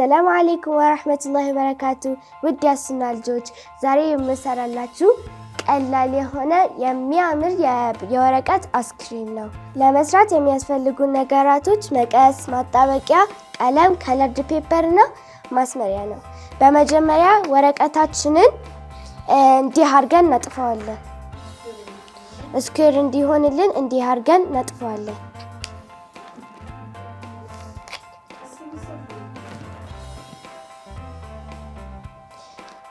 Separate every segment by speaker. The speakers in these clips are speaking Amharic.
Speaker 1: السلام عليكم ورحمة الله وبركاته. ودي أسمع الجوج زاري مسارة لاتشو قلالي هنا يميامر يورقات آسكريم نو لمسرات يمياسفلقون نقاراتوش مقاس مطابقيا قلم كالرد بيبرنا ماسمريا نو بمجمريا ورقاتاتشنن اندي هارغن نطفوالن اسكير اندي هونلن اندي هارغن نطفوالن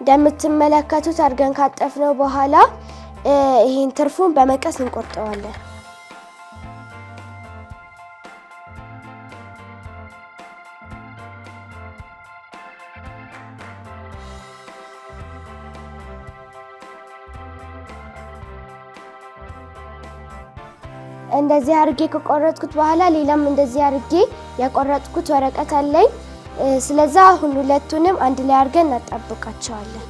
Speaker 1: እንደምትመለከቱት አድርገን ካጠፍነው በኋላ ይሄን ትርፉን በመቀስ እንቆርጠዋለን። እንደዚህ አድርጌ ከቆረጥኩት በኋላ ሌላም እንደዚህ አድርጌ ያቆረጥኩት ወረቀት አለኝ። ስለዛ አሁን ሁለቱንም አንድ ላይ አድርገን እናጣብቃቸዋለን።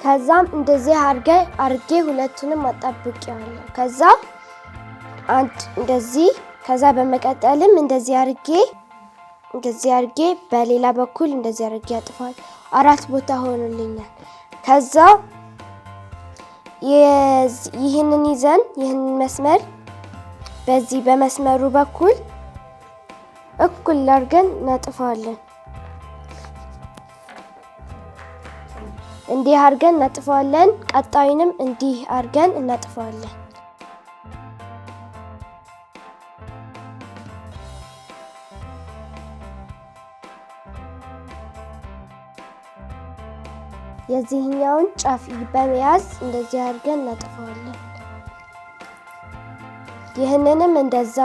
Speaker 1: ከዛም እንደዚህ አድርጌ ሁለቱንም አጣብቄዋለሁ። ከዛ አንድ እንደዚህ ከዛ በመቀጠልም እንደዚህ አድርጌ በሌላ በኩል እንደዚህ አድርጌ አጥፋል። 4 ቦታ ሆኖልኛል። ከዛ ይህንን ይዘን ይህንን መስመር በዚህ በመስመሩ በኩል እኩል አድርገን እናጥፋለን። እንዲህ አድርገን እናጥፋለን። ቀጣዩንም እንዲህ አድርገን እናጥፋለን። የዚህኛውን ጫፍ በመያዝ እንደዚህ አድርገን እናጥፋለን። ይህንንም እንደዛ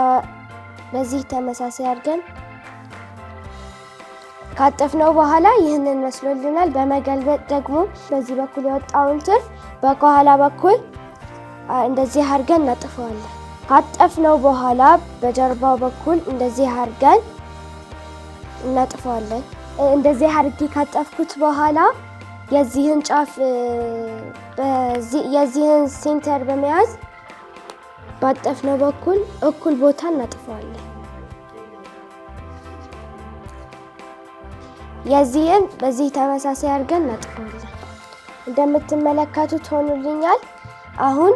Speaker 1: በዚህ ተመሳሳይ አድርገን ካጠፍነው በኋላ ይህንን መስሎልናል። በመገልበጥ ደግሞ በዚህ በኩል የወጣውን ትርፍ በኋላ በኩል እንደዚህ አድርገን እናጥፋለን። ካጠፍነው በኋላ በጀርባው በኩል እንደዚህ አድርገን እናጥፋለን። እንደዚህ አድርጌ ካጠፍኩት በኋላ የዚህን ጫፍ የዚህን ሴንተር በመያዝ ባጠፍነው በኩል እኩል ቦታ እናጥፋለን። የዚህን በዚህ ተመሳሳይ አድርገን እናጥፋለን። እንደምትመለከቱት ሆኖልኛል። አሁን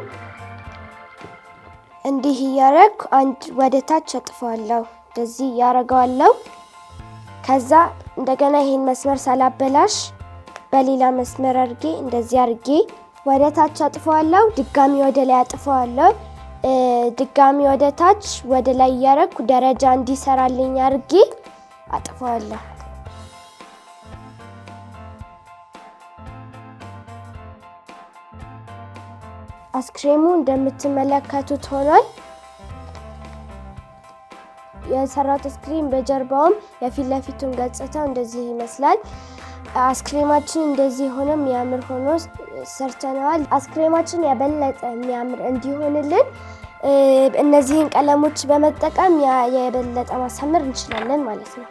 Speaker 1: እንዲህ ያረኩ አንድ ወደ ታች አጥፋለሁ። እንደዚህ ያረጋለሁ። ከዛ እንደገና ይሄን መስመር ሳላበላሽ በሌላ መስመር አድርጌ እንደዚህ አድርጌ ወደ ታች አጥፋለሁ። ድጋሚ ወደ ላይ አጥፋለሁ። ድጋሚ ወደ ታች ወደ ላይ ያረኩ ደረጃ እንዲሰራልኝ አድርጌ አጥፋለሁ። አስክሬሙ እንደምትመለከቱት ሆኗል። የሰራሁት አስክሬም በጀርባውም የፊት ለፊቱን ገጽታው እንደዚህ ይመስላል። አስክሬማችን እንደዚህ ሆኖ የሚያምር ሆኖ ሰርተናል። አስክሬማችን የበለጠ የሚያምር እንዲሆንልን እነዚህን ቀለሞች በመጠቀም የበለጠ ማሳመር እንችላለን ማለት ነው።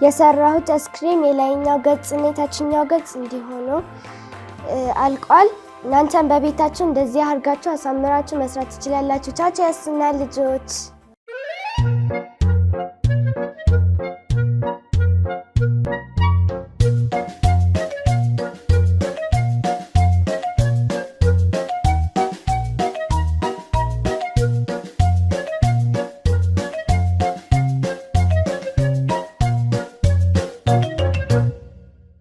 Speaker 1: የሰራሁት አስክሬም የላይኛው ገጽና የታችኛው ገጽ እንዲሆኑ አልቋል። እናንተም በቤታችሁ እንደዚህ አድርጋችሁ አሳምራችሁ መስራት ትችላላችሁ። ቻው ያስናል ልጆች።